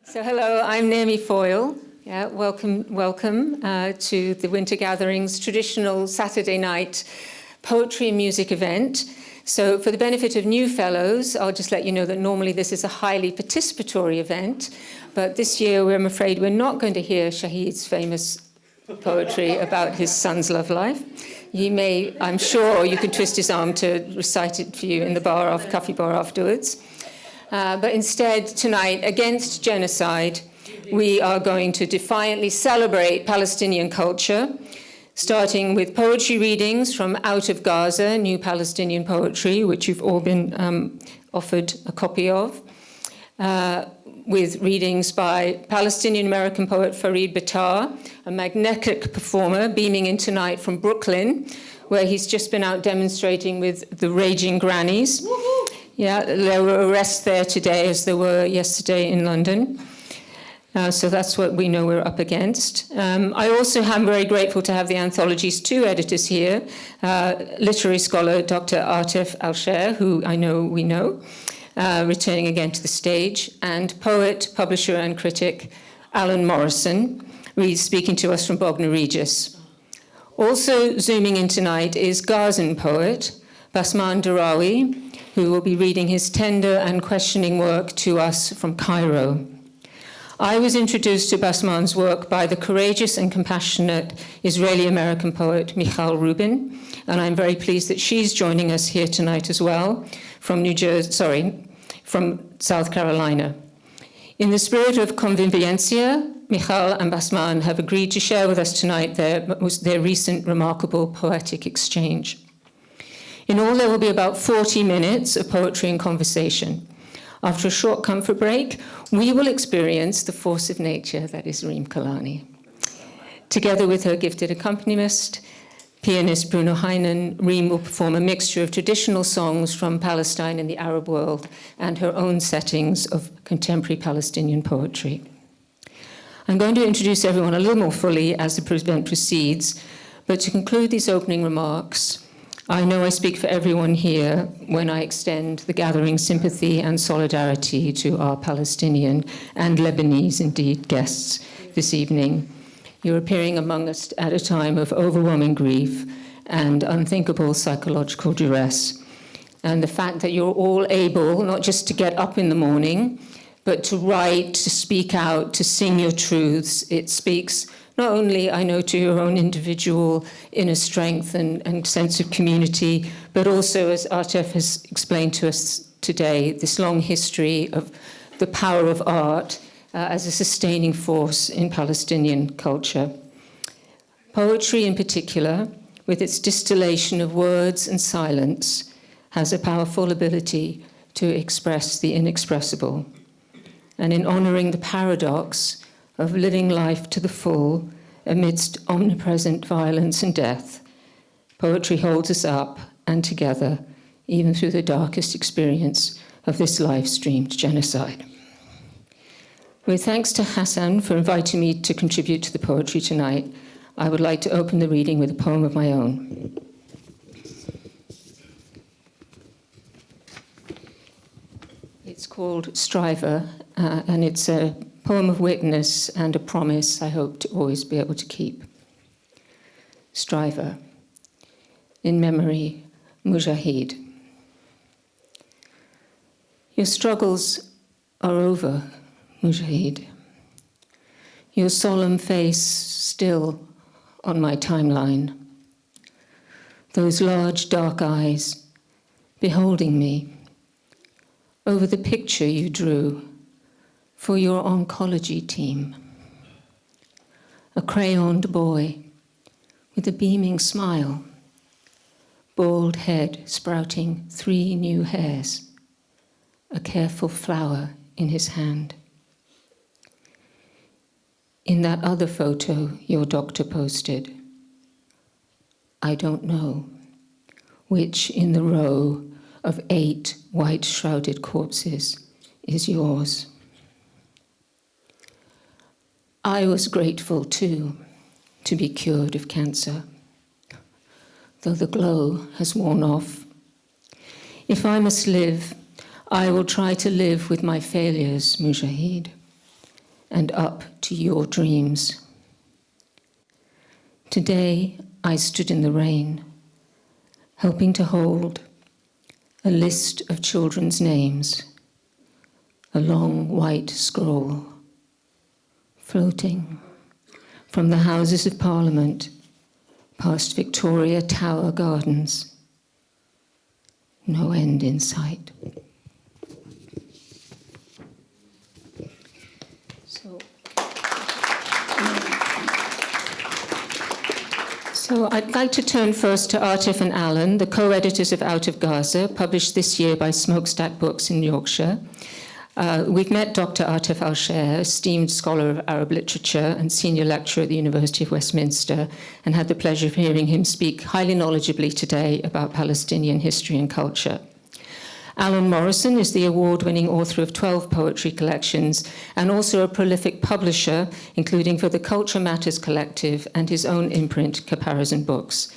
So hello, I'm Naomi Foyle. Welcome to the Winter Gatherings traditional Saturday night poetry and music event. So for the benefit of new fellows, I'll just let you know that normally this is a highly participatory event, but this year I'm afraid we're not going to hear Shahid's famous poetry about his son's love life. You may, I'm sure, you could twist his arm to recite it for you in the coffee bar afterwards. But instead, tonight, against genocide, we are going to defiantly celebrate Palestinian culture, starting with poetry readings from Out of Gaza, new Palestinian poetry, which you've all been offered a copy of, with readings by Palestinian-American poet Farid Bitar, a magnetic performer beaming in tonight from Brooklyn, where he's just been out demonstrating with the Raging Grannies. Yeah, there were arrests there today, as there were yesterday in London. So that's what we know we're up against. I also am very grateful to have the Anthology's two editors here, literary scholar Dr. Atef Alshaer, who I know we know, returning again to the stage, and poet, publisher, and critic Alan Morrison, speaking to us from Bognor Regis. Also zooming in tonight is Gazan poet Basman Derawi, who will be reading his tender and questioning work to us from Cairo. I was introduced to Basman's work by the courageous and compassionate Israeli-American poet Michel Rubin, and I'm very pleased that she's joining us here tonight as well from from South Carolina. In the spirit of convivencia, Michel and Basman have agreed to share with us tonight their recent remarkable poetic exchange. In all, there will be about 40 minutes of poetry and conversation. After a short comfort break, we will experience the force of nature that is Reem Kalani. Together with her gifted accompanist, pianist Bruno Heinen, Reem will perform a mixture of traditional songs from Palestine and the Arab world and her own settings of contemporary Palestinian poetry. I'm going to introduce everyone a little more fully as the event proceeds, but to conclude these opening remarks, I know I speak for everyone here when I extend the gathering sympathy and solidarity to our Palestinian and Lebanese, indeed, guests this evening. You're appearing among us at a time of overwhelming grief and unthinkable psychological duress. And the fact that you're all able not just to get up in the morning, but to write, to speak out, to sing your truths, it speaks not only, I know, to your own individual inner strength and sense of community, but also, as Atef has explained to us today, this long history of the power of art as a sustaining force in Palestinian culture. Poetry in particular, with its distillation of words and silence, has a powerful ability to express the inexpressible. And in honoring the paradox of living life to the full amidst omnipresent violence and death, poetry holds us up and together, even through the darkest experience of this live-streamed genocide. With thanks to Hassan for inviting me to contribute to the poetry tonight, I would like to open the reading with a poem of my own. It's called Striver, and it's a poem of witness and a promise I hope to always be able to keep. Striver. In memory, Mujahid. Your struggles are over, Mujahid. Your solemn face still on my timeline. Those large dark eyes beholding me over the picture you drew for your oncology team. A crayoned boy with a beaming smile, bald head sprouting 3 new hairs, a careful flower in his hand. In that other photo your doctor posted, I don't know which in the row of 8 white-shrouded corpses is yours. I was grateful, too, to be cured of cancer, though the glow has worn off. If I must live, I will try to live with my failures, Mujahid. and up to your dreams. Today, I stood in the rain, helping to hold a list of children's names, a long white scroll, floating from the Houses of Parliament past Victoria Tower Gardens. No end in sight. So I'd like to turn first to Atef and Alan, the co-editors of Out of Gaza, published this year by Smokestack Books in Yorkshire. We've met Dr. Atef Alshaer, esteemed scholar of Arab literature and senior lecturer at the University of Westminster, and had the pleasure of hearing him speak highly knowledgeably today about Palestinian history and culture. Alan Morrison is the award-winning author of 12 poetry collections and also a prolific publisher, including for the Culture Matters Collective and his own imprint, Comparison Books.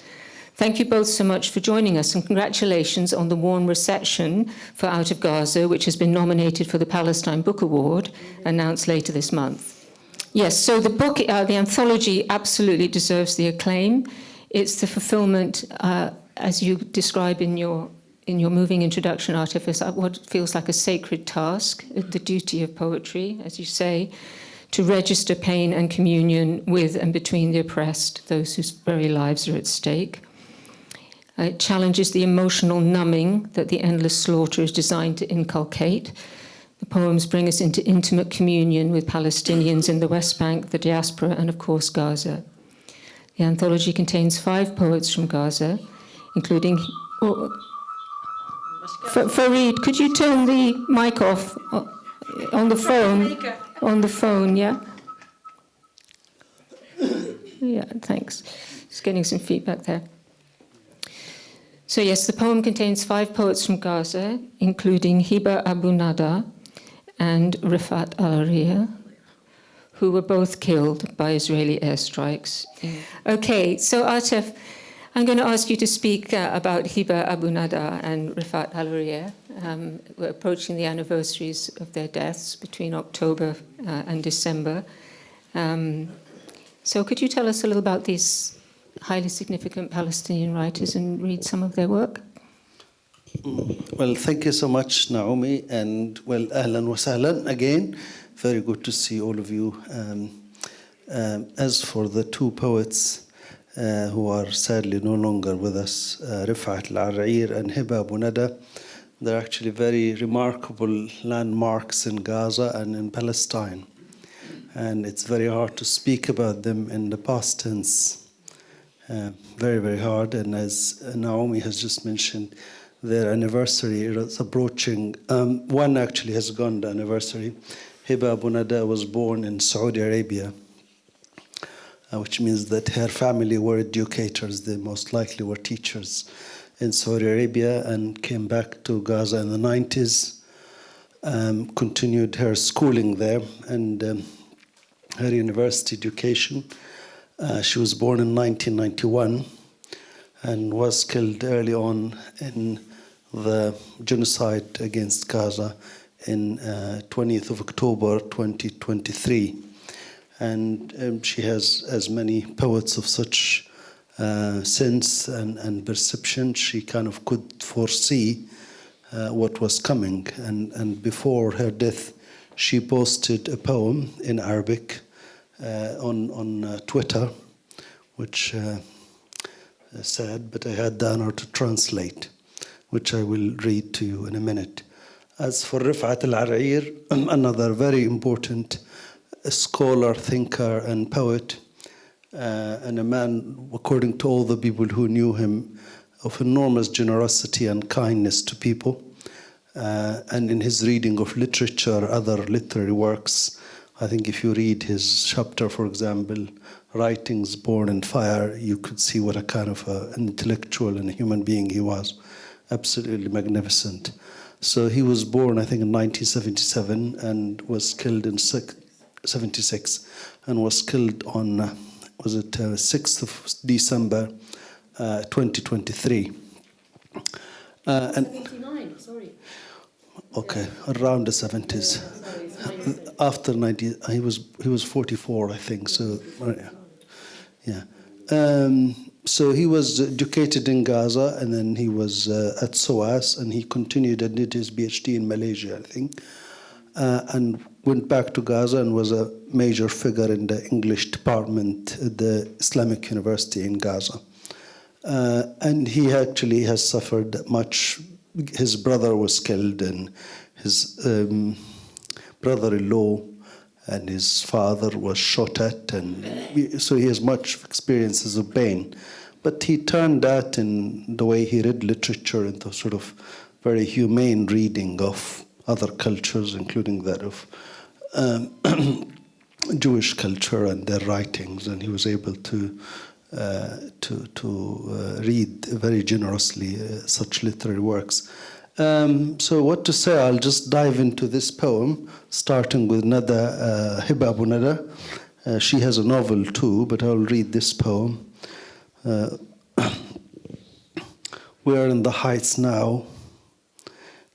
Thank you both so much for joining us, and congratulations on the warm reception for Out of Gaza, which has been nominated for the Palestine Book Award, announced later this month. Yes, so the book, the anthology, absolutely deserves the acclaim. It's the fulfillment, as you describe in your moving introduction, Atef, is what feels like a sacred task, the duty of poetry, as you say, to register pain and communion with and between the oppressed, those whose very lives are at stake. It challenges the emotional numbing that the endless slaughter is designed to inculcate. The poems bring us into intimate communion with Palestinians in the West Bank, the diaspora, and of course Gaza. The anthology contains 5 poets from Gaza, including... Farid, could you turn the mic off on the phone? On the phone, yeah? Yeah, thanks. Just getting some feedback there. So yes, the poem contains 5 poets from Gaza, including Hiba Abu Nada and Rifat al-Ria, who were both killed by Israeli airstrikes. Okay, so Atef, I'm going to ask you to speak about Hiba Abu Nada and Rifat al-Ria. We're approaching the anniversaries of their deaths between October and December. So could you tell us a little about these highly significant Palestinian writers and read some of their work? Well, thank you so much, Naomi, and well, ahlan wa sahlan again. Very good to see all of you. As for the 2 poets who are sadly no longer with us, Rifat al-Ria and Hiba Abu Nada, they're actually very remarkable landmarks in Gaza and in Palestine. And it's very hard to speak about them in the past tense. Very, very hard. And as Naomi has just mentioned, their anniversary is approaching. One actually has gone, the anniversary. Hiba Abu Nada was born in Saudi Arabia, which means that her family were educators. They most likely were teachers in Saudi Arabia, and came back to Gaza in the 90s, continued her schooling there and her university education. She was born in 1991 and was killed early on in the genocide against Gaza in 20th of October 2023. And she has, as many poets of such sense and perception, she kind of could foresee what was coming. And before her death, she posted a poem in Arabic on Twitter, which sad, but I had the honor to translate, which I will read to you in a minute. As for Rifat al-Ria, another very important scholar, thinker, and poet, and a man, according to all the people who knew him, of enormous generosity and kindness to people. And in his reading of literature, other literary works, I think if you read his chapter, for example, Writings Born in Fire, you could see what a kind of an intellectual and a human being he was. Absolutely magnificent. So he was born, I think, in 1977 and was killed in 76 and was killed on, 6th of December, 2023. And 79, sorry. Okay, around the 70s. after 90, he was 44, I think. So, yeah. So he was educated in Gaza, and then he was at SOAS, and he continued and did his PhD in Malaysia, I think, and went back to Gaza and was a major figure in the English department at the Islamic University in Gaza. And he actually has suffered much. His brother was killed, and his brother-in-law and his father was shot at, and so he has much experiences of pain. But he turned that, in the way he read literature, into sort of very humane reading of other cultures, including that of Jewish culture and their writings, and he was able to read very generously such literary works. So what to say? I'll just dive into this poem, starting with Nada, Hiba Abu Nada. She has a novel too, but I'll read this poem. We are in the heights now,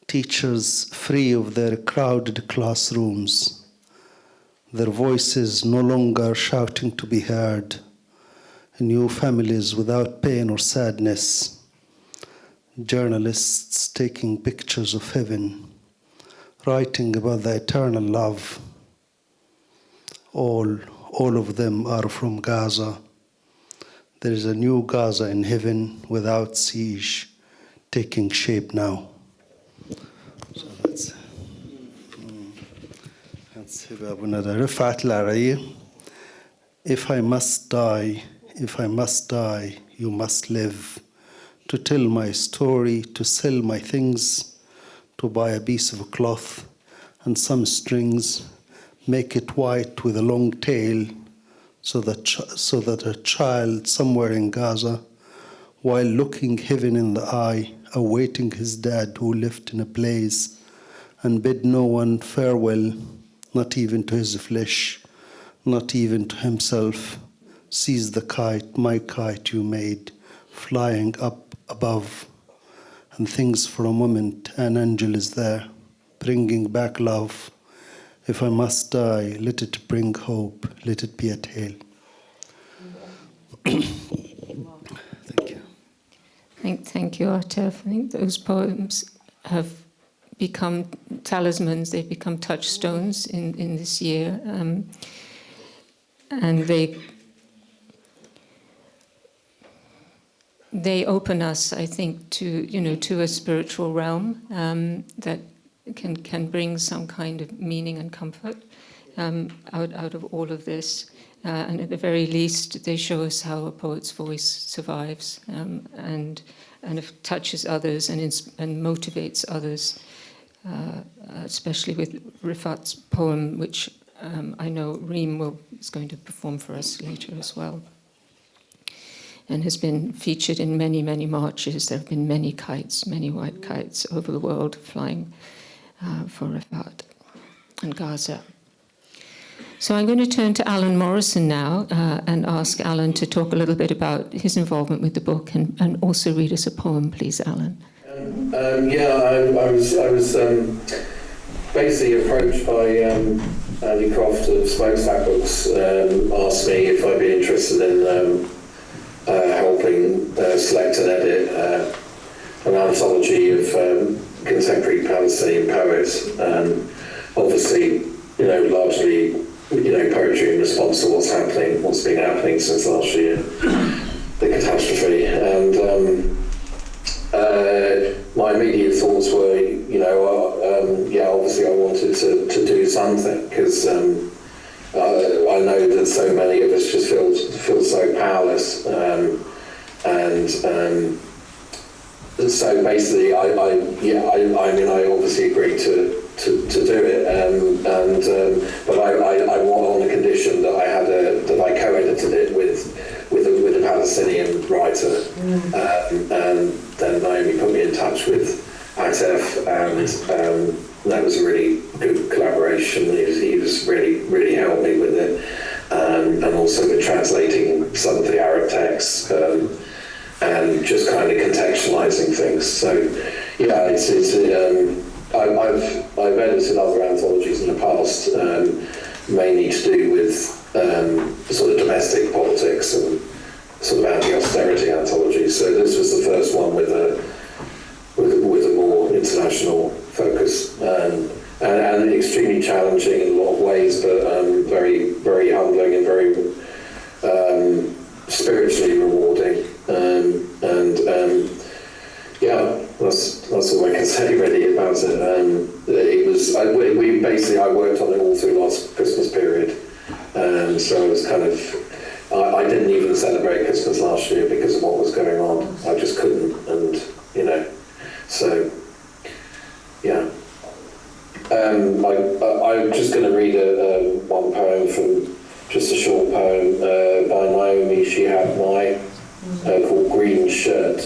teachers free of their crowded classrooms, their voices no longer shouting to be heard, new families without pain or sadness, journalists taking pictures of heaven, writing about the eternal love. All of them are from Gaza. There is a new Gaza in heaven without siege, taking shape now. So that's Hiba Abu Nada. Rifat Lara'i. If I must die, you must live. To tell my story, to sell my things, to buy a piece of cloth and some strings, make it white with a long tail, so that a child somewhere in Gaza, while looking heaven in the eye, awaiting his dad who lived in a place and bid no one farewell, not even to his flesh, not even to himself, sees the kite, my kite you made, flying up above, and thinks for a moment an angel is there, bringing back love. If I must die, let it bring hope, let it be a tale. Thank you. Thank you, Atef. I think those poems have become talismans, they've become touchstones in this year. And they open us, I think, to a spiritual realm that can bring some kind of meaning and comfort out of all of this. And at the very least, they show us how a poet's voice survives and it touches others and motivates others, especially with Rifat's poem, which I know Reem is going to perform for us later as well, and has been featured in many, many marches. There have been many kites, many white kites over the world flying for Rifat and Gaza. So I'm going to turn to Alan Morrison now and ask Alan to talk a little bit about his involvement with the book and also read us a poem, please, Alan. I was basically approached by Andy Croft of Smokestack Books, asked me if I'd be interested in helping select and edit an anthology of contemporary Palestinian poets, and obviously, largely, poetry in response to what's been happening since last year, the catastrophe. And my immediate thoughts were, obviously I wanted to do something, because I know that so many of us just feel so powerless, and so basically I obviously agreed to do it, but I want on the condition that I co-edited it with a Palestinian writer, and then Naomi put me in touch with Atef, and that was a really good collaboration. He was really helped me with it, and also with translating some of the Arab texts, and just kind of contextualizing things. So yeah, I've edited other anthologies in the past, mainly to do with sort of domestic politics and sort of anti-austerity anthologies. So this was the first one with a more international focus, and extremely challenging in a lot of ways, but very, very humbling and very spiritually rewarding. Yeah, that's all I can say really about it. It was I worked on it all through last Christmas period, so it was kind of I didn't even celebrate Christmas last year because of what was going on. I just couldn't, and so yeah. I'm just going to read one poem just a short poem by Naomi Foyle called Green Shirt.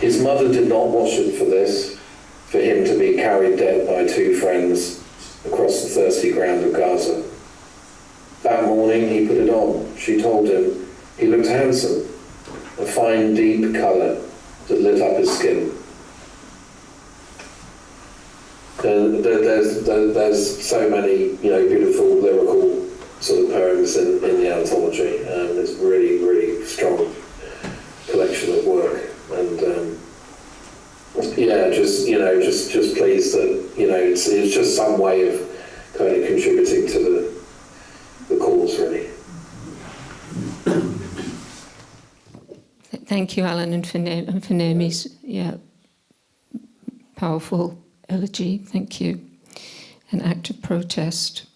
His mother did not wash him for him to be carried dead by two friends across the thirsty ground of Gaza. That morning he put it on. She told him he looked handsome, a fine deep colour that lit up his skin. There's so many beautiful lyrical sort of poems in the anthology. It's a really, really strong collection of work, and just pleased that it's just some way of kind of contributing to the cause, really. Thank you, Alan, and for Naomi's powerful elegy. Thank you. An act of protest.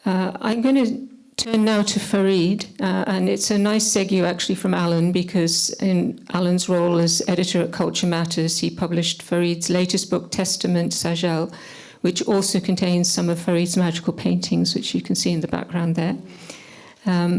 I'm going to turn now to Farid, and it's a nice segue actually from Alan, because in Alan's role as editor at Culture Matters, he published Farid's latest book, Testament Sajal, which also contains some of Farid's magical paintings, which you can see in the background there.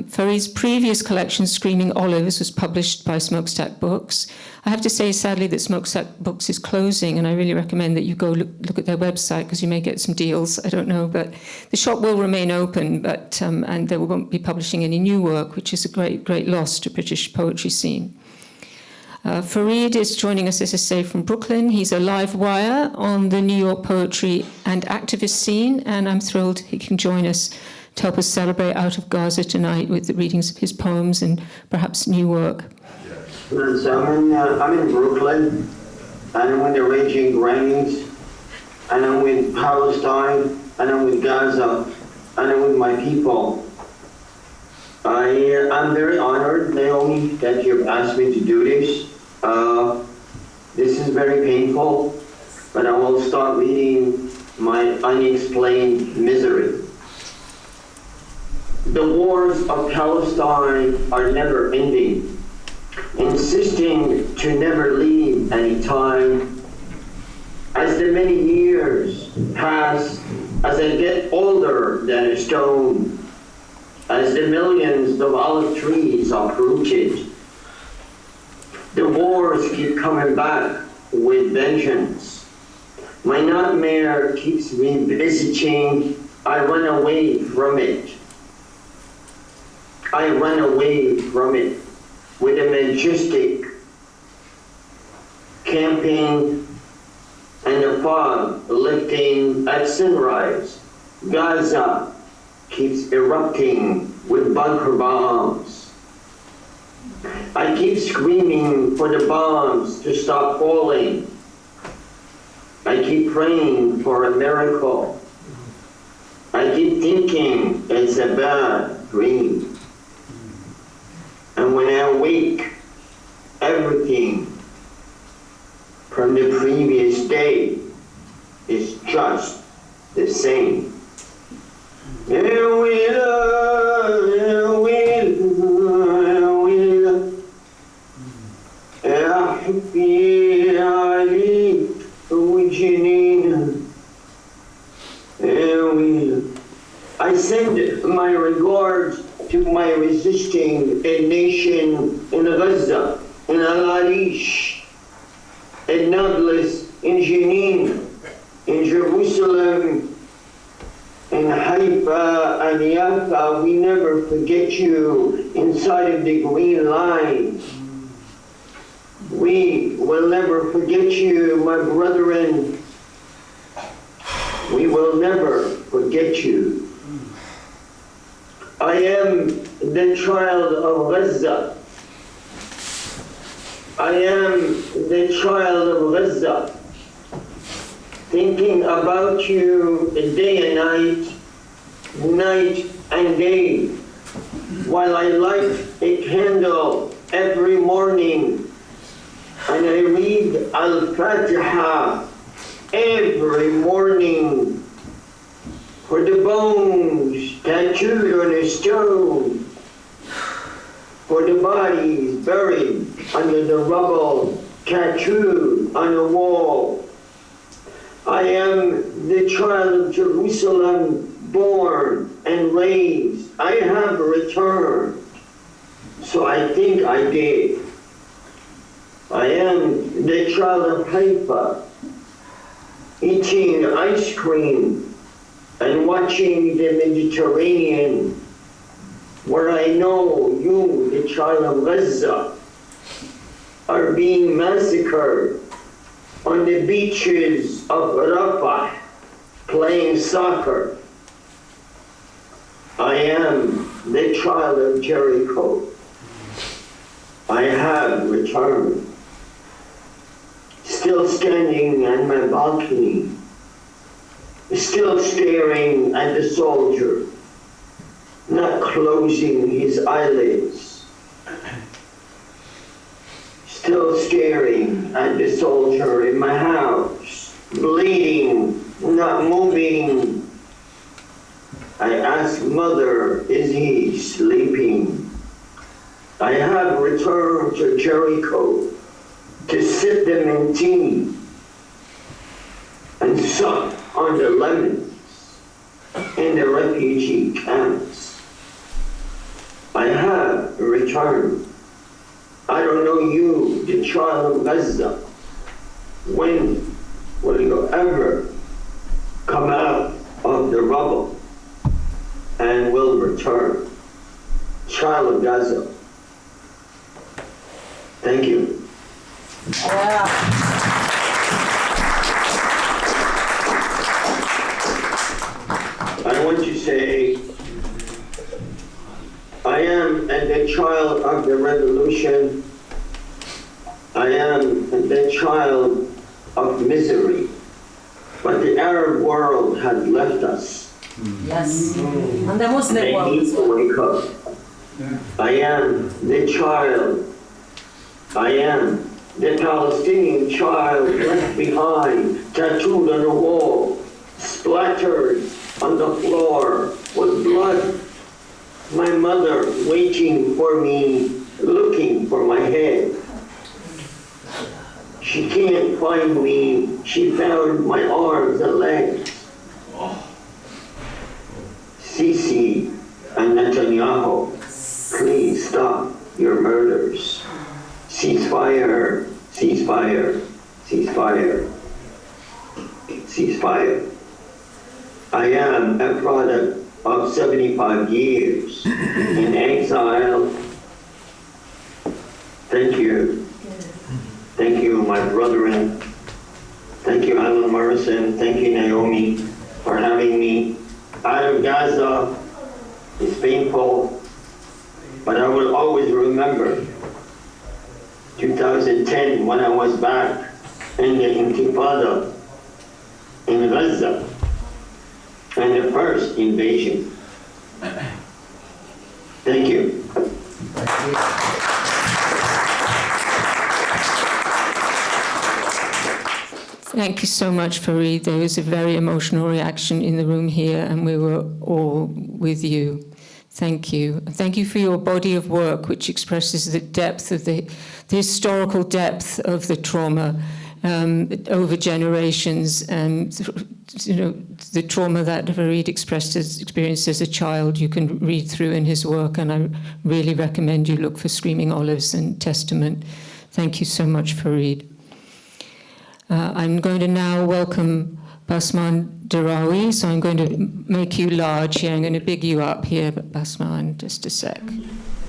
Farid's previous collection, Screaming Olives, was published by Smokestack Books. I have to say, sadly, that Smokestack Books is closing, and I really recommend that you go look at their website, because you may get some deals. I don't know, but the shop will remain open, but and they won't be publishing any new work, which is a great loss to British poetry scene. Farid is joining us, as I say, from Brooklyn. He's a live wire on the New York poetry and activist scene, and I'm thrilled he can join us to help us celebrate Out of Gaza tonight with the readings of his poems and perhaps new work. So I'm in Brooklyn, and I'm with the raging rains, and I'm with Palestine, and I'm with Gaza, and I'm with my people. I'm very honored, Naomi, that you've asked me to do this. This is very painful, but I will start reading my unexplained misery. The wars of Palestine are never ending, insisting to never leave any time. As the many years pass, as I get older than a stone, as the millions of olive trees are rooted, the wars keep coming back with vengeance. My nightmare keeps revisiting. I run away from it. I run away from it with a majestic camping and the fog lifting at sunrise. Gaza keeps erupting with bunker bombs. I keep screaming for the bombs to stop falling. I keep praying for a miracle. I keep thinking it's a bad dream. And when I awake, everything from the previous day is just the same. I send my regards to my resisting nation in Gaza, in Al-Arish, in Nablus, in Jenin, in Jerusalem, in Haifa and Yafa. We never forget you inside of the green line. We will never forget you, my brethren. We will never forget you. I am the child of Gaza. I am the child of Gaza, thinking about you day and night and day, while I light a candle every morning and I read Al-Fatiha every morning for the bones tattooed on a stone, for the bodies buried under the rubble tattooed on a wall. I am the child of Jerusalem, born and raised. I have returned, so I think I did. I am the child of Haifa, eating ice cream and watching the Mediterranean, where I know you, the child of Gaza, are being massacred on the beaches of Rafah, playing soccer. I am the child of Jericho. I have returned, still standing on my balcony, still staring at the soldier, not closing his eyelids, still staring at the soldier in my house, bleeding, not moving. I ask mother, is he sleeping? I have returned to Jericho to sip them in tea and suck on the lemons in the refugee camps. I have returned. I don't know you, the child of Gaza. When will you ever come out of the rubble and will return? Child of Gaza. Thank you. I want to say, I am the child of the revolution. I am the child of misery. But the Arab world had left us. Yes. And the Muslim They world. need to wake up. I am the child. I am the Palestinian child left behind, tattooed on the wall, splattered on the floor with blood. My mother waiting for me, looking for my head. She can't find me. She found my arms and legs. Sisi and Netanyahu, please stop your murders. Ceasefire, ceasefire, ceasefire, ceasefire. I am a product of 75 years in exile. Thank you. Thank you, my brethren. Thank you, Alan Morrison. Thank you, Naomi, for having me. Out of Gaza is painful, but I will always remember 2010 when I was back in the Intifada in Gaza and the first invasion. Thank you. Thank you so much, Farid. There was a very emotional reaction in the room here, and we were all with you. Thank you. Thank you for your body of work, which expresses the depth of the historical depth of the trauma over generations, and the trauma that Farid experienced as a child. You can read through in his work, and I really recommend you look for Screaming Olives and Testament. Thank you so much, Farid. I'm going to now welcome Basman Derawi, so I'm going to make you large here. I'm going to big you up here, but Basman, just a sec.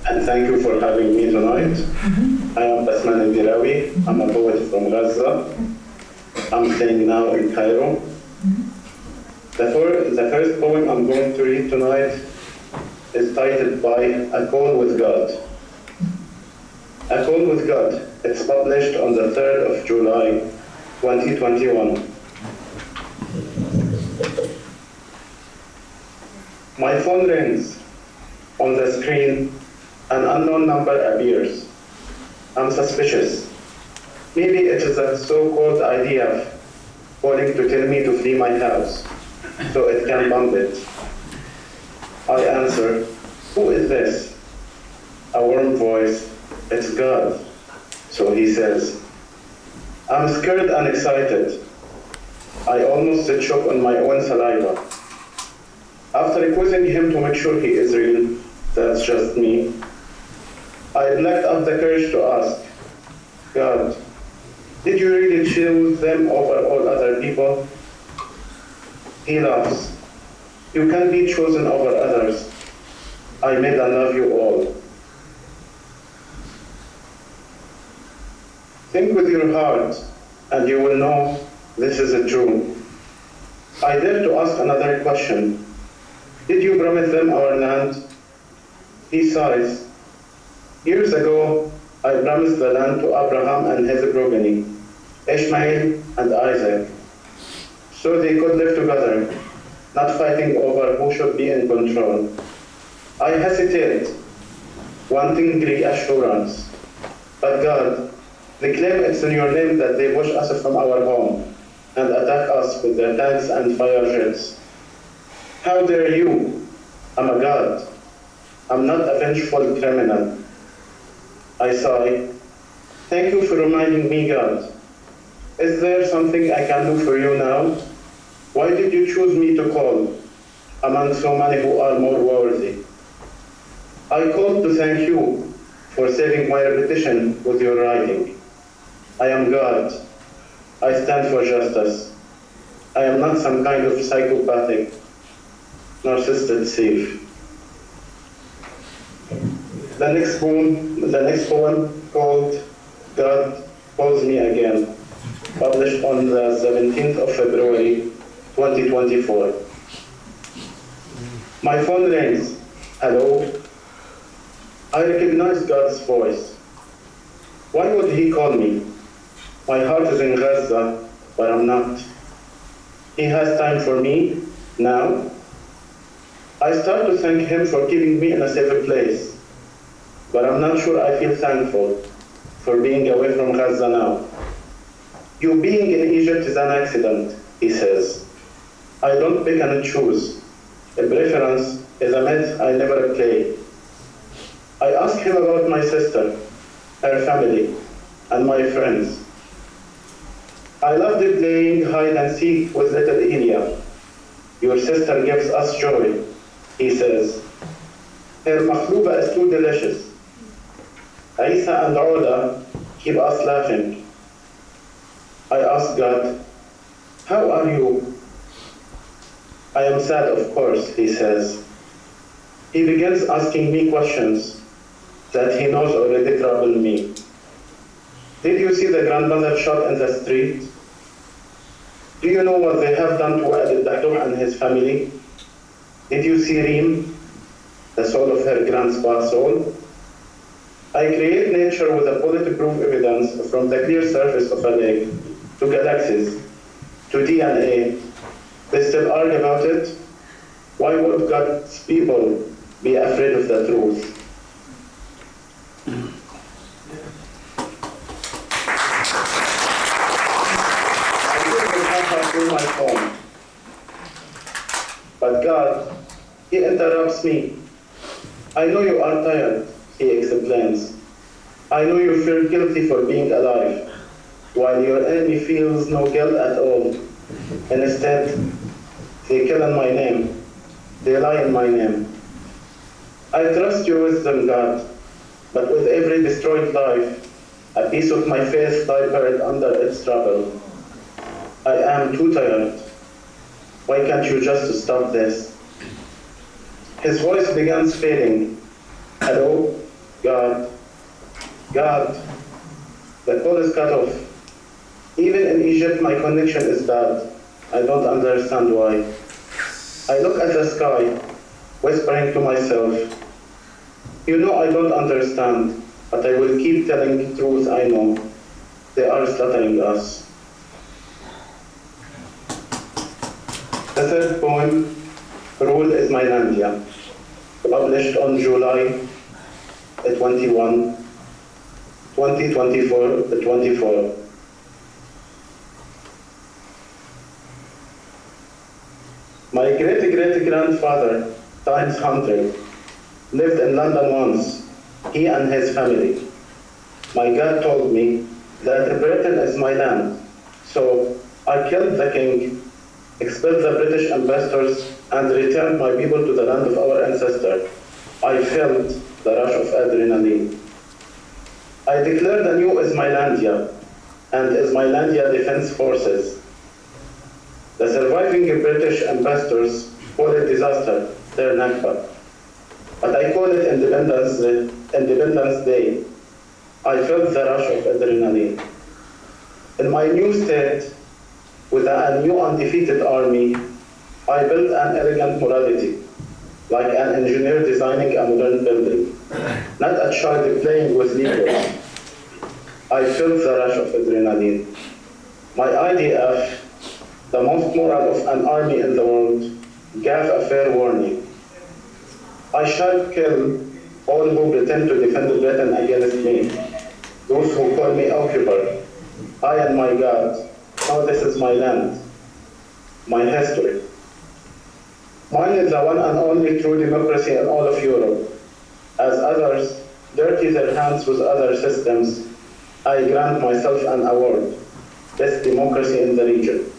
And thank you for having me tonight. I am Basman Derawi. I'm a poet from Gaza. I'm staying now in Cairo. The first poem I'm going to read tonight is titled by A Call with God. A Call with God. It's published on the 3rd of July, 2021. My phone rings. On the screen, an unknown number appears. I'm suspicious. Maybe it is a so-called IDF calling to tell me to flee my house, so it can bomb it. I answer, who is this? A warm voice, it's God. So he says, I'm scared and excited. I almost choke on my own saliva. After quizzing him to make sure he is real, that's just me, I lacked up the courage to ask, God, did you really choose them over all other people? He laughs. You can be chosen over others. I made and love you all. Think with your heart, and you will know this is true. I dare to ask another question. Did you promise them our land? He sighs. Years ago, I promised the land to Abraham and his progeny, Ishmael and Isaac, so they could live together, not fighting over who should be in control. I hesitate, wanting reassurance. But God, they claim it's in your name that they push us from our home and attack us with their tanks and fire jets. How dare you? I'm a God. I'm not a vengeful criminal. I sigh. Thank you for reminding me, God. Is there something I can do for you now? Why did you choose me to call among so many who are more worthy? I called to thank you for saving my reputation with your writing. I am God. I stand for justice. I am not some kind of psychopathic, narcissistic thief. The next poem called God Calls Me Again, published on the 17th of February, 2024. My phone rings. Hello? I recognize God's voice. Why would he call me? My heart is in Gaza, but I'm not. He has time for me now. I start to thank him for keeping me in a safer place, but I'm not sure I feel thankful for being away from Gaza now. You being in Egypt is an accident, he says. I don't pick and choose. A preference is a myth I never play. I ask him about my sister, her family, and my friends. I loved playing hide and seek with little Ilya. Your sister gives us joy, he says. Her makhluba is too delicious. Isa and Oda keep us laughing. I ask God, how are you? I am sad, of course, he says. He begins asking me questions that he knows already trouble me. Did you see the grandmother shot in the street? Do you know what they have done to Walid Dahdoh and his family? Did you see Reem, the soul of her grandpa's soul? I create nature with a bulletproof evidence from the clear surface of a lake to galaxies, to DNA. They still argue about it. Why would God's people be afraid of the truth? My phone. But God, he interrupts me. I know you are tired, he explains. I know you feel guilty for being alive, while your enemy feels no guilt at all. And instead, they kill in my name. They lie in my name. I trust your wisdom, God, but with every destroyed life, a piece of my faith died buried under its rubble. I am too tired Why can't you just stop this? His voice began fading. Hello, God, God. The call is cut off. Even in Egypt, my connection is bad. I don't understand why. I look at the sky, whispering to myself, you know I don't understand, but I will keep telling truth I know. They are slaughtering us. The third poem, Rule is My Landia, published on July 21, 2024. My great-great-grandfather, times 100, lived in London once, he and his family. My God told me that Britain is my land, so I killed the king, expelled the British ambassadors, and returned my people to the land of our ancestor. I felt the rush of adrenaline. I declared anew Ismailandia and Ismailandia Defense Forces. The surviving British ambassadors call it disaster, their Nakba. But I call it Independence Day. I felt the rush of adrenaline. In my new state, with a new undefeated army, I built an elegant morality, like an engineer designing a modern building, not a child playing with Legos. I felt the rush of adrenaline. My IDF, the most moral of an army in the world, gave a fair warning. I shall kill all who pretend to defend Britain against me, those who call me occupier. I and my God, now this is my land, my history. Mine is the one and only true democracy in all of Europe. As others dirty their hands with other systems, I grant myself an award, best democracy in the region.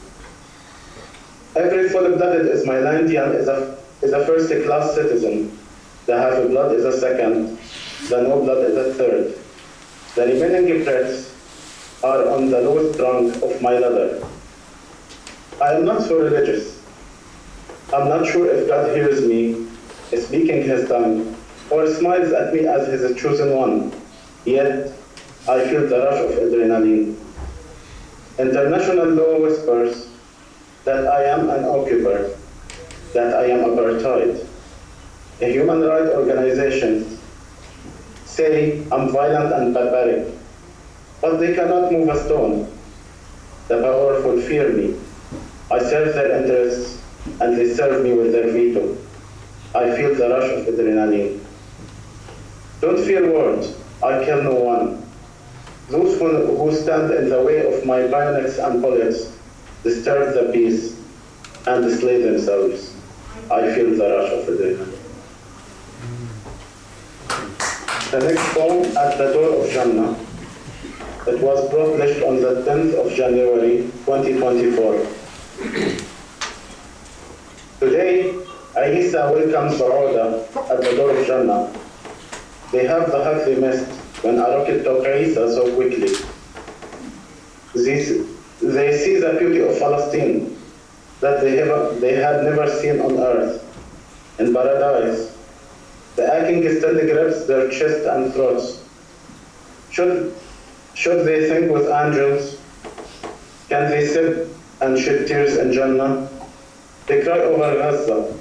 Every full-blooded Ismailandian is a first-class citizen. The half-blood is a second. The no-blood is a third. The remaining breaths are on the lowest rung of my ladder. I am not so religious. I'm not sure if God hears me, speaking his tongue, or smiles at me as his chosen one. Yet, I feel the rush of adrenaline. International law whispers that I am an occupier, that I am apartheid. The human rights organizations say I'm violent and barbaric, but they cannot move a stone. The powerful fear me. I serve their interests, and they serve me with their veto. I feel the rush of adrenaline. Don't fear words, I kill no one. Those who stand in the way of my bayonets and bullets disturb the peace and slay themselves. I feel the rush of adrenaline. The next poem, At the Door of Jannah. It was published on the 10th of January, 2024. Today, Isa welcomes Sauda at the door of Jannah. They have the hug they missed when a rocket took Isa so quickly. They see the beauty of Palestine that they had never seen on earth. In paradise, the aching still grips their chest and throats. Should they think with angels? Can they sit and shed tears in Jannah? They cry over Gaza,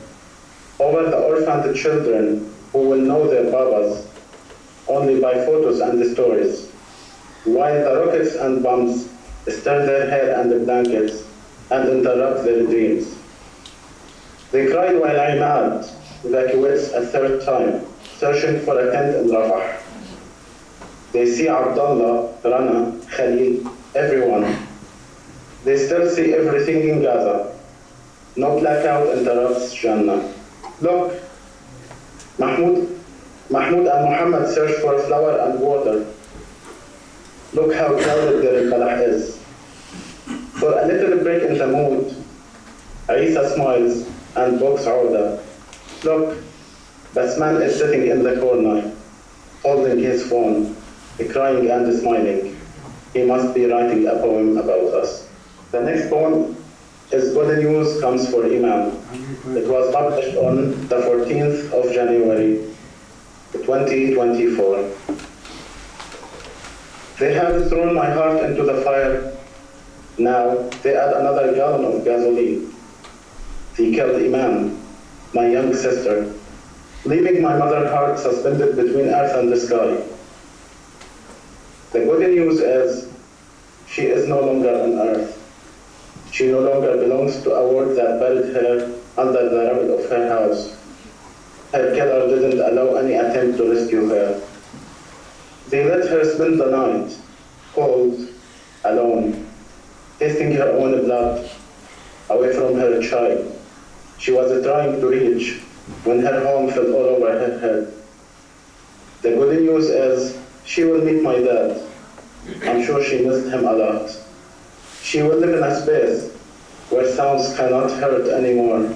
over the orphaned children who will know their babas only by photos and stories, while the rockets and bombs stir their hair and blankets and interrupt their dreams. They cry while Imad evacuates a third time, searching for a tent in Rafah. They see Abdullah, Rana, Khalil, everyone. They still see everything in Gaza. No blackout interrupts Jannah. Look, Mahmoud and Muhammad search for flour and water. Look how crowded their Balah is. For a little break in the mood, Isa smiles and books Sauda. Look, Basman is sitting in the corner, holding his phone, crying and smiling. He must be writing a poem about us. The next poem is Good News Comes for Imam. It was published on the 14th of January, 2024. They have thrown my heart into the fire. Now they add another gallon of gasoline. They killed Imam, my young sister, leaving my mother's heart suspended between earth and the sky. The good news is she is no longer on earth. She no longer belongs to a world that buried her under the rubble of her house. Her killer didn't allow any attempt to rescue her. They let her spend the night, cold, alone, tasting her own blood, away from her child. She was trying to reach when her home fell all over her head. The good news is she will meet my dad. I'm sure she missed him a lot. She will live in a space where sounds cannot hurt anymore.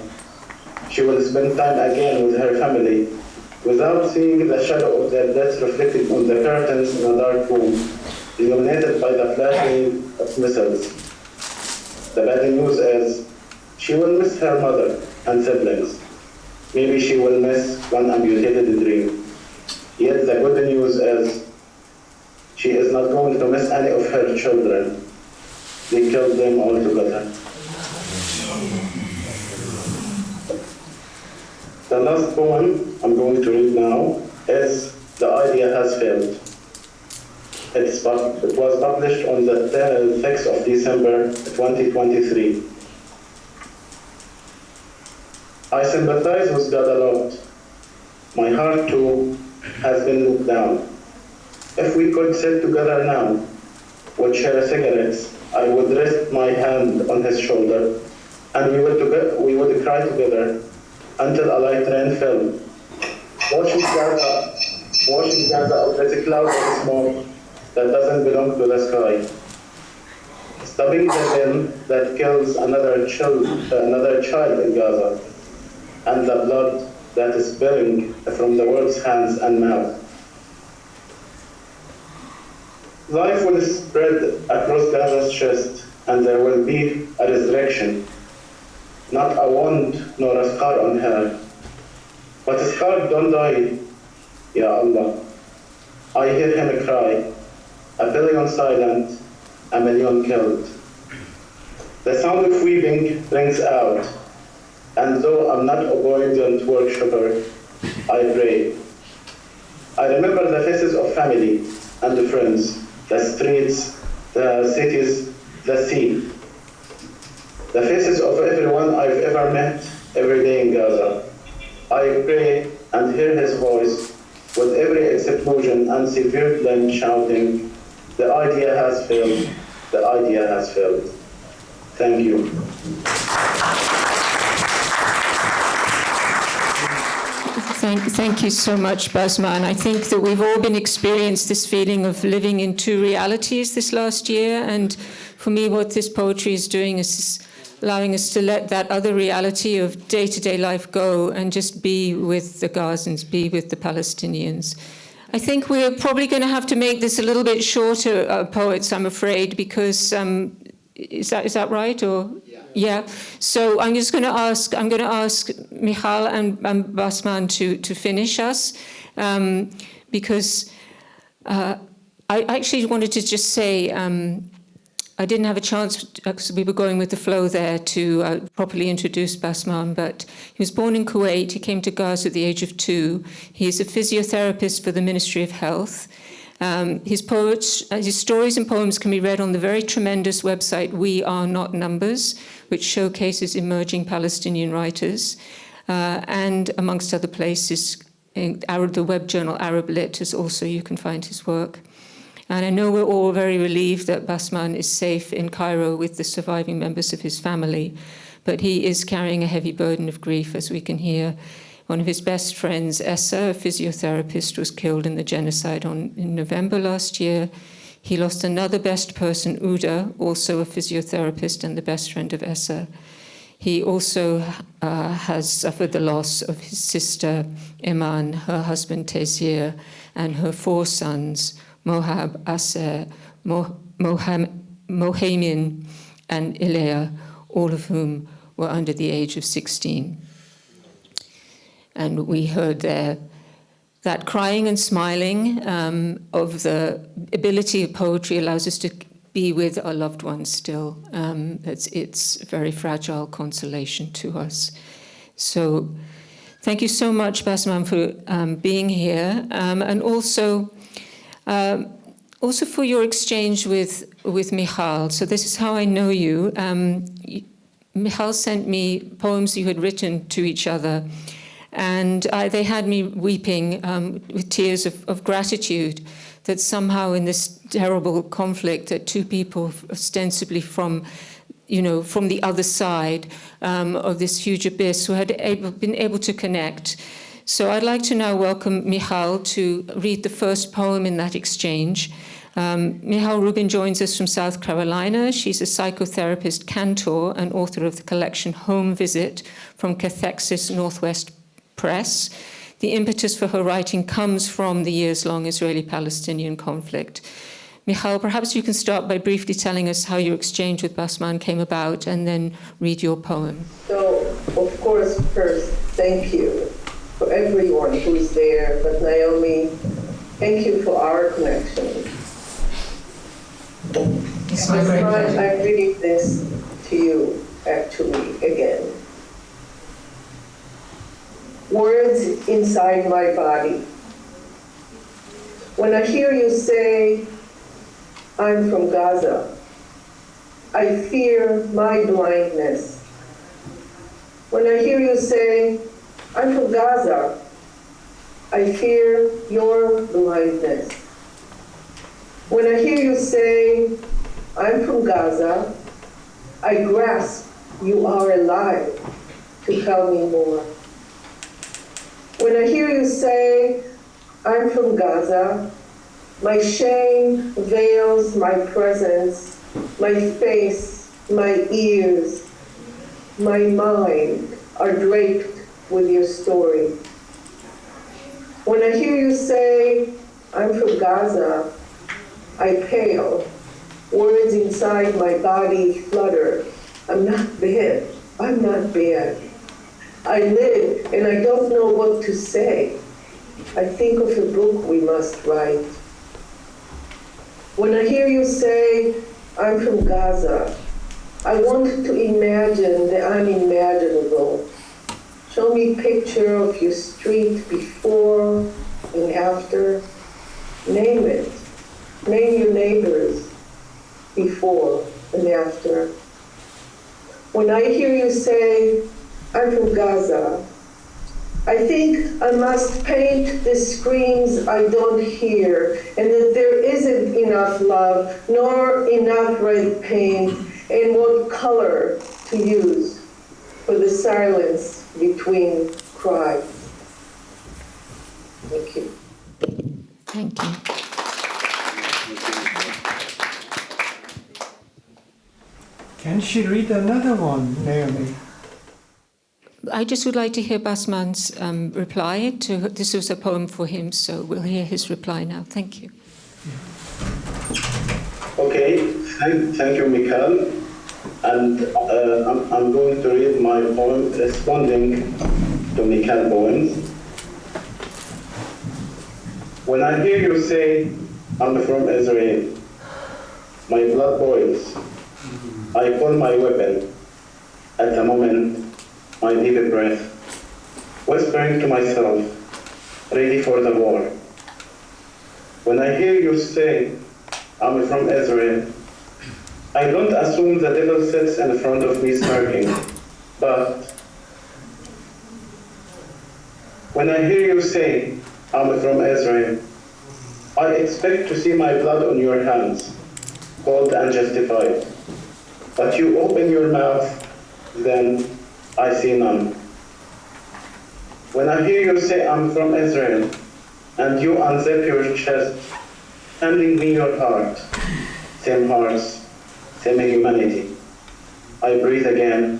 She will spend time again with her family without seeing the shadow of their deaths reflected on the curtains in a dark room, illuminated by the flashing of missiles. The bad news is she will miss her mother and siblings. Maybe she will miss one amputated dream. Yet the good news is she is not going to miss any of her children. They killed them all together. The last poem I'm going to read now is The Idea Has Failed. It was published on the 6th of December 2023. I sympathize with God a lot. My heart too has been looked down. If we could sit together now, would share cigarettes, I would rest my hand on his shoulder, and we would cry together until a light rain fell, washing Gaza out as a cloud of smoke that doesn't belong to the sky, stopping the bin that kills another child in Gaza, and the blood that is spilling from the world's hands and mouth. Life will spread across Gaza's chest, and there will be a resurrection. Not a wound nor a scar on her, but a scar don't die, Ya Allah. I hear him cry, 1 billion silent, 1 million killed. The sound of weeping rings out, and though I'm not a obedient worshipper, I pray. I remember the faces of family and the friends, the streets, the cities, the sea. The faces of everyone I've ever met every day in Gaza. I pray and hear his voice with every explosion and severe flame shouting, the idea has failed, the idea has failed. Thank you. Thank you so much, Basman. I think that we've all been experienced this feeling of living in two realities this last year, and for me what this poetry is doing is allowing us to let that other reality of day-to-day life go and just be with the Gazans, be with the Palestinians. I think we're probably going to have to make this a little bit shorter, poets, I'm afraid, because is that right? Or yeah. So I'm going to ask Michel and Basman to finish us, because I actually wanted to just say I didn't have a chance, because we were going with the flow there, to properly introduce Basman, but he was born in Kuwait. He came to Gaza at the age of 2. He is a physiotherapist for the Ministry of Health. His stories and poems can be read on the very tremendous website We Are Not Numbers, which showcases emerging Palestinian writers, and amongst other places, the web journal Arab Lit is also, you can find his work. And I know we're all very relieved that Basman is safe in Cairo with the surviving members of his family, but he is carrying a heavy burden of grief, as we can hear. One of his best friends, Essa, a physiotherapist, was killed in the genocide in November last year. He lost another best person, Uda, also a physiotherapist and the best friend of Essa. He also has suffered the loss of his sister, Iman, her husband, Tezir, and her 4 sons, Mohab, Alshaer, Mohaimin, and Ilea, all of whom were under the age of 16. And we heard there that crying and smiling of the ability of poetry allows us to be with our loved ones still. It's a very fragile consolation to us. So thank you so much, Basman, for being here, and also for your exchange with Michel. So this is how I know you. Michel sent me poems you had written to each other, and they had me weeping with tears of gratitude that somehow in this terrible conflict that two people ostensibly from the other side of this huge abyss who had been able to connect. So I'd like to now welcome Michel to read the first poem in that exchange. Michel Rubin joins us from South Carolina. She's a psychotherapist, cantor, and author of the collection Home Visit from Cathexis Northwest Press. The impetus for her writing comes from the years-long Israeli-Palestinian conflict. Michel, perhaps you can start by briefly telling us how your exchange with Basman came about and then read your poem. So, of course, first, thank you for everyone who's there. But Naomi, thank you for our connection. Basman, I'm reading this to you, actually, again. Words inside my body. When I hear you say, I'm from Gaza, I fear my blindness. When I hear you say, I'm from Gaza, I fear your blindness. When I hear you say, I'm from Gaza, I grasp you are alive to tell me more. When I hear you say, I'm from Gaza, my shame veils my presence, my face, my ears, my mind are draped with your story. When I hear you say, I'm from Gaza, I pale. Words inside my body flutter. I'm not bad. I'm not bad. I live and I don't know what to say. I think of a book we must write. When I hear you say, I'm from Gaza, I want to imagine the unimaginable. Show me a picture of your street before and after. Name it. Name your neighbors before and after. When I hear you say, I'm from Gaza, I think I must paint the screams I don't hear, and that there isn't enough love, nor enough red paint, and what color to use for the silence between cries. Thank you. Thank you. Can she read another one, Naomi? I just would like to hear Basman's reply to, this was a poem for him, so we'll hear his reply now. Thank you. Okay, thank you, Michel. And I'm going to read my poem responding to Michel's poems. When I hear you say, I'm from Israel, my blood boils. I pull my weapon. At the moment, my deep breath, whispering to myself, ready for the war. When I hear you say, I'm from Israel, I don't assume the devil sits in front of me smirking, but when I hear you say, I'm from Israel, I expect to see my blood on your hands, cold and justified. But you open your mouth, then I see none. When I hear you say, I'm from Israel, and you unzip your chest, handing me your heart, same hearts, same humanity. I breathe again,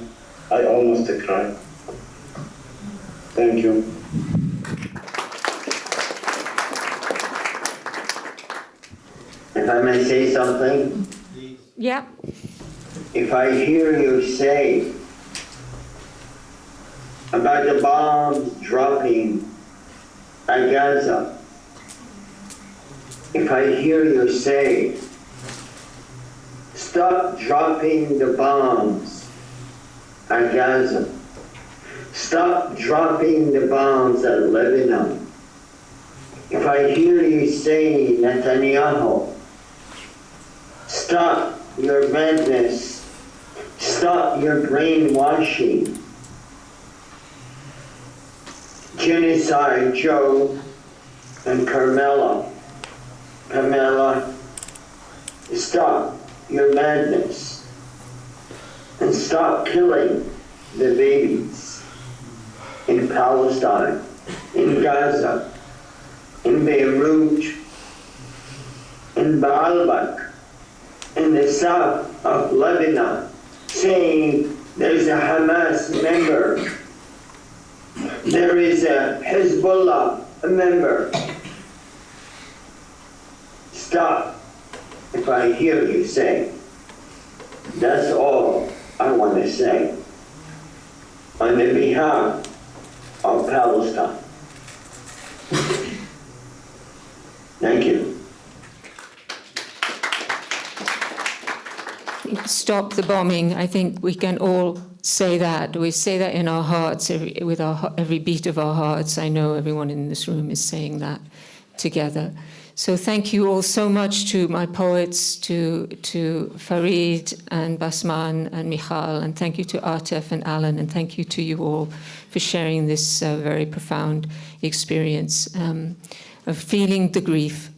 I almost cry. Thank you. If I may say something. Yeah. if I hear you say about the bombs dropping at Gaza, if I hear you say, stop dropping the bombs at Gaza, stop dropping the bombs at Lebanon, if I hear you say, Netanyahu, stop your madness, stop your brainwashing, Genocide, Joe and Carmela, stop your madness and stop killing the babies in Palestine, in Gaza, in Beirut, in Baalbek, in the south of Lebanon, saying there's a Hamas member, there is a Hezbollah member. Stop if I hear you say. That's all I want to say on the behalf of Palestine. Thank you. Stop the bombing. I think we can all say that. We say that in our hearts, with every beat of our hearts. I know everyone in this room is saying that together. So thank you all so much to my poets, to Farid and Basman and Michel, and thank you to Atef and Alan, and thank you to you all for sharing this very profound experience of feeling the grief,